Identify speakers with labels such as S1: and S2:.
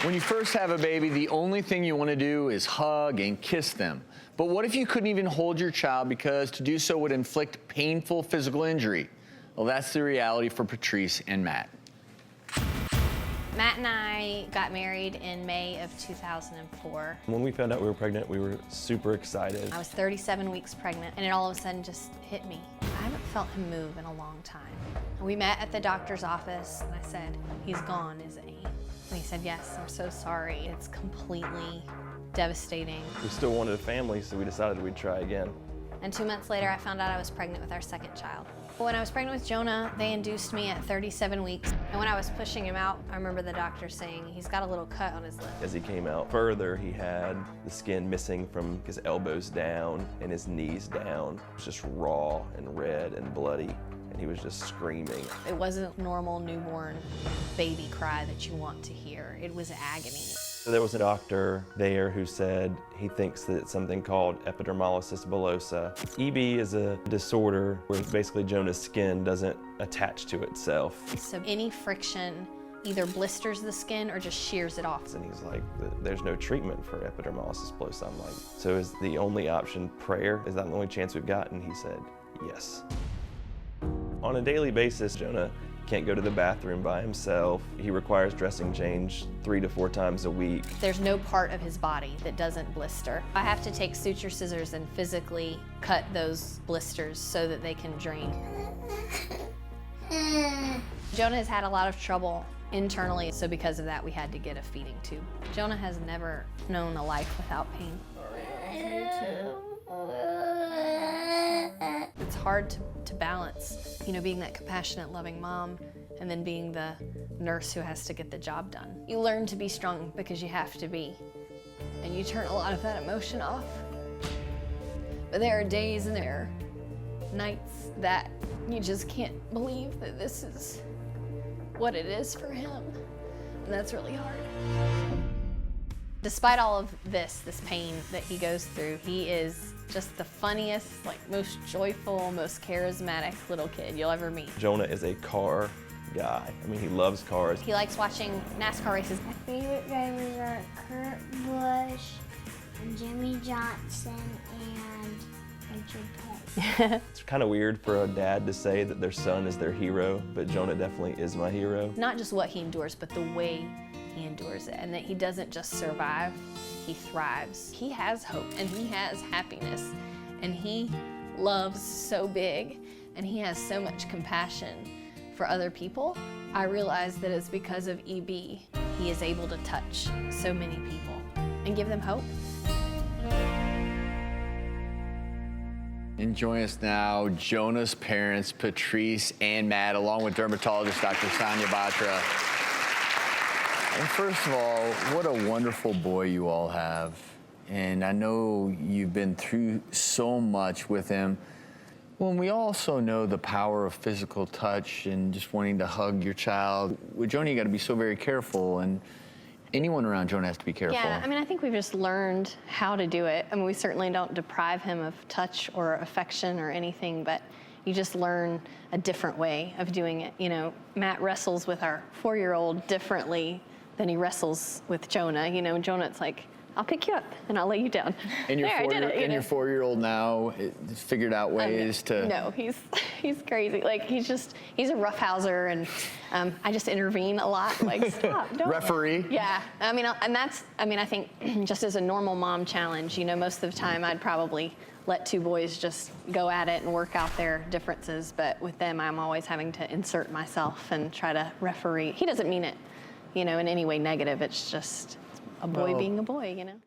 S1: When you first have a baby, the only thing you want to do is hug and kiss them. But what if you couldn't even hold your child because to do so would inflict painful physical injury? Well, that's the reality for Patrice and Matt.
S2: Matt and I got married in May of 2004.
S3: When we found out we were pregnant, we were super excited.
S2: I was 37 weeks pregnant, and it all of a sudden just hit me. I haven't felt him move in a long time. We met at the doctor's office, and I said, "He's gone, isn't he?" And he said, "Yes, I'm so sorry. It's completely devastating."
S3: We still wanted a family, so we decided we'd try again.
S2: And 2 months later, I found out I was pregnant with our second child. When I was pregnant with Jonah, they induced me at 37 weeks. And when I was pushing him out, I remember the doctor saying, "He's got a little cut on his lip."
S3: As he came out further, he had the skin missing from his elbows down and his knees down. It was just raw and red and bloody, and he was just screaming.
S2: It wasn't normal newborn baby cry that you want to hear. It was agony.
S3: So there was a doctor there who said he thinks that it's something called Epidermolysis Bullosa. EB is a disorder where basically Jonah's skin doesn't attach to itself.
S2: So any friction either blisters the skin or just shears it off.
S3: And he's like, "There's no treatment for epidermolysis bullosa." I'm like, "So is the only option prayer? Is that the only chance we've got?" And he said, "Yes." On a daily basis, Jonah can't go to the bathroom by himself. He requires dressing change 3 to 4 times a week.
S2: There's no part of his body that doesn't blister. I have to take suture scissors and physically cut those blisters so that they can drain. Jonah has had a lot of trouble internally, so because of that, we had to get a feeding tube. Jonah has never known a life without pain. It's hard to balance, you know, being that compassionate, loving mom and then being the nurse who has to get the job done. You learn to be strong because you have to be, and you turn a lot of that emotion off. But there are days and there are nights that you just can't believe that this is what it is for him, and that's really hard. Despite all of this pain that he goes through, he is just the funniest, most joyful, most charismatic little kid you'll ever meet.
S3: Jonah is a car guy. I mean, he loves cars.
S2: He likes watching NASCAR races.
S4: My favorite drivers are Kurt Busch, and Jimmy Johnson, and Richard Petty.
S3: It's kind of weird for a dad to say that their son is their hero, but Jonah definitely is my hero.
S2: Not just what he endures, but the way he endures it, and that he doesn't just survive, he thrives. He has hope, and he has happiness, and he loves so big, and he has so much compassion for other people. I realize that it's because of EB, he is able to touch so many people and give them hope.
S1: And join us now, Jonah's parents, Patrice and Matt, along with dermatologist Dr. Sonia Batra. And first of all, what a wonderful boy you all have. And I know you've been through so much with him. Well, and we also know the power of physical touch and just wanting to hug your child. With Jonah, you got to be so very careful, and anyone around Jonah has to be careful.
S2: Yeah, I mean, I think we've just learned how to do it. I mean, we certainly don't deprive him of touch or affection or anything, but you just learn a different way of doing it. You know, Matt wrestles with our 4-year-old differently than he wrestles with Jonah. You know, Jonah, it's like, "I'll pick you up and I'll lay you down."
S1: And your
S2: there, I did it,
S1: your 4-year-old now figured out ways to...
S2: No, he's crazy. Like, he's a roughhouser, and I just intervene a lot. Like, stop, don't.
S1: Referee?
S2: Yeah, I mean, I think just as a normal mom challenge, you know, most of the time I'd probably let 2 boys just go at it and work out their differences, but with them, I'm always having to insert myself and try to referee. He doesn't mean it, you know, in any way negative. It's just a boy being a boy, you know?